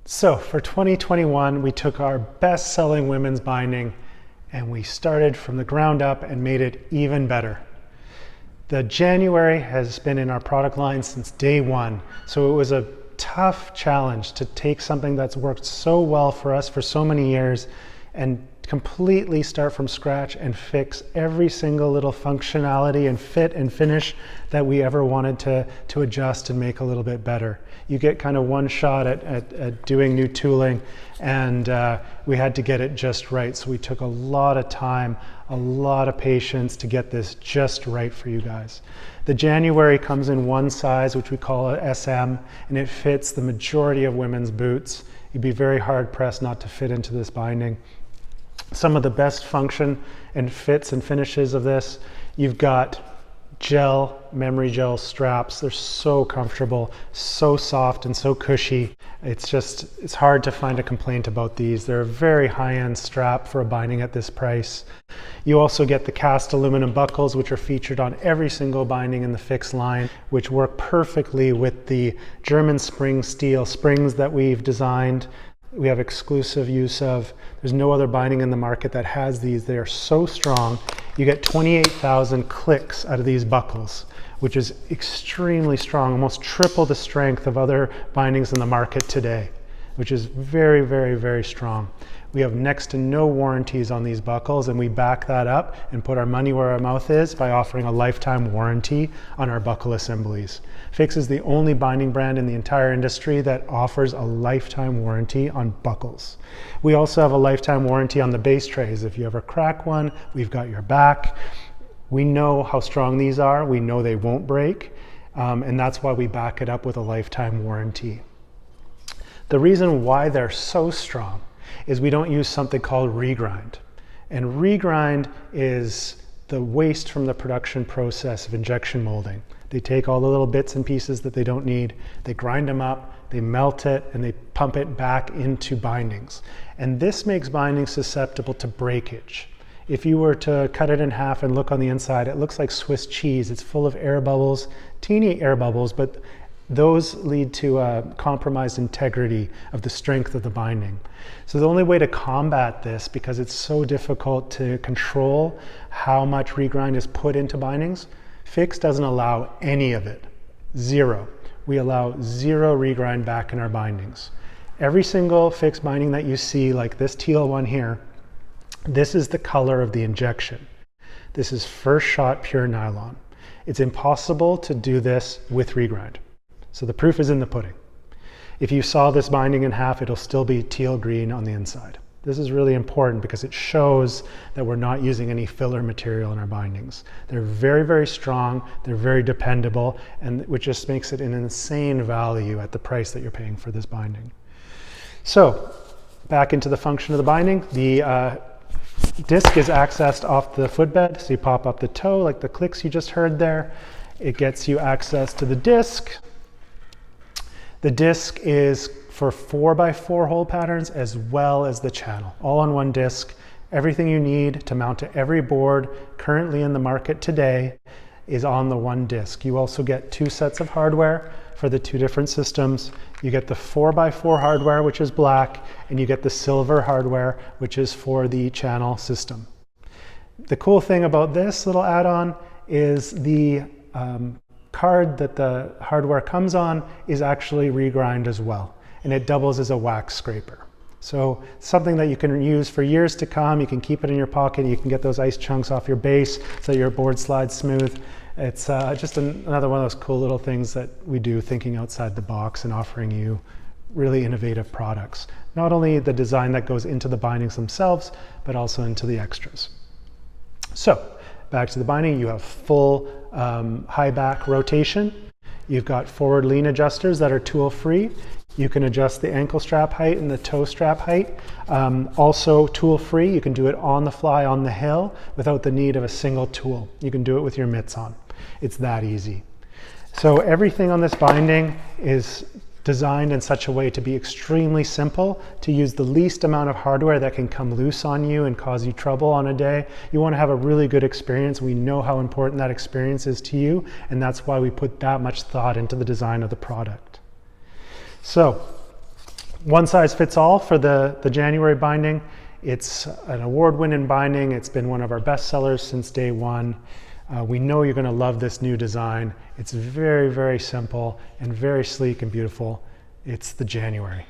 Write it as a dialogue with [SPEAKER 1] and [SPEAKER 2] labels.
[SPEAKER 1] So for 2021, we took our best-selling women's binding and we started from the ground up and made it even better. The January has been in our product line since day one, so it was a tough challenge to take something that's worked so well for us for so many years and completely start from scratch and fix every single little functionality and fit and finish that we ever wanted to adjust and make a little bit better. You get kind of one shot at doing new tooling, and we had to get it just right. So we took a lot of time, a lot of patience to get this just right for you guys. The January comes in one size, which we call a SM, and it fits the majority of women's boots. You'd be very hard pressed not to fit into this binding. Some of the best function and fits and finishes of this, you've got gel, memory gel straps. They're so comfortable, so soft and so cushy. It's hard to find a complaint about these. They're a very high-end strap for a binding at this price. You also get the cast aluminum buckles, which are featured on every single binding in the Fix line, which work perfectly with the German spring steel springs that we've designed. We have exclusive use of. There's no other binding in the market that has these. They are so strong. You get 28,000 clicks out of these buckles, which is extremely strong, almost triple the strength of other bindings in the market today, which is very, very, very strong. We have next to no warranties on these buckles, and we back that up and put our money where our mouth is by offering a lifetime warranty on our buckle assemblies. Fix is the only binding brand in the entire industry that offers a lifetime warranty on buckles. We also have a lifetime warranty on the base trays. If you ever crack one, we've got your back. We know how strong these are. We know they won't break, and that's why we back it up with a lifetime warranty. The reason why they're so strong is we don't use something called regrind. And regrind is the waste from the production process of injection molding. They take all the little bits and pieces that they don't need, they grind them up, they melt it, and they pump it back into bindings. And this makes bindings susceptible to breakage. If you were to cut it in half and look on the inside, it looks like Swiss cheese. It's full of air bubbles, teeny air bubbles, but those lead to compromised integrity of the strength of the binding. So the only way to combat this, because it's so difficult to control how much regrind is put into bindings, Fix doesn't allow any of it. Zero. We allow zero regrind back in our bindings. Every single Fix binding that you see, like this teal one here, this is the color of the injection. This is first shot pure nylon. It's impossible to do this with regrind. So the proof is in the pudding. If you saw this binding in half, it'll still be teal green on the inside. This is really important because it shows that we're not using any filler material in our bindings. They're very, very strong, they're very dependable, and which just makes it an insane value at the price that you're paying for this binding. So back into the function of the binding. The disc is accessed off the footbed, so you pop up the toe like the clicks you just heard there. It gets you access to the disc. The disc is for 4x4 hole patterns as well as the channel, all on one disc. Everything you need to mount to every board currently in the market today is on the one disc. You also get two sets of hardware for the two different systems. You get the 4x4 hardware, which is black, and you get the silver hardware, which is for the channel system. The cool thing about this little add-on is the card that the hardware comes on is actually regrind as well, and it doubles as a wax scraper. So something that you can use for years to come. You can keep it in your pocket. You can get those ice chunks off your base so that your board slides smooth. It's just another one of those cool little things that we do, thinking outside the box and offering you really innovative products. Not only the design that goes into the bindings themselves, but also into the extras. So back to the binding, you have full high back rotation. You've got forward lean adjusters that are tool free. You can adjust the ankle strap height and the toe strap height. Also tool free. You can do it on the fly on the hill without the need of a single tool. You can do it with your mitts on. It's that easy. So everything on this binding is designed in such a way to be extremely simple, to use the least amount of hardware that can come loose on you and cause you trouble on a day. You want to have a really good experience. We know how important that experience is to you, and that's why we put that much thought into the design of the product. So one size fits all for the January binding. It's an award-winning binding. It's been one of our best sellers since day one. We know you're going to love this new design. It's very, very simple and very sleek and beautiful. It's the January.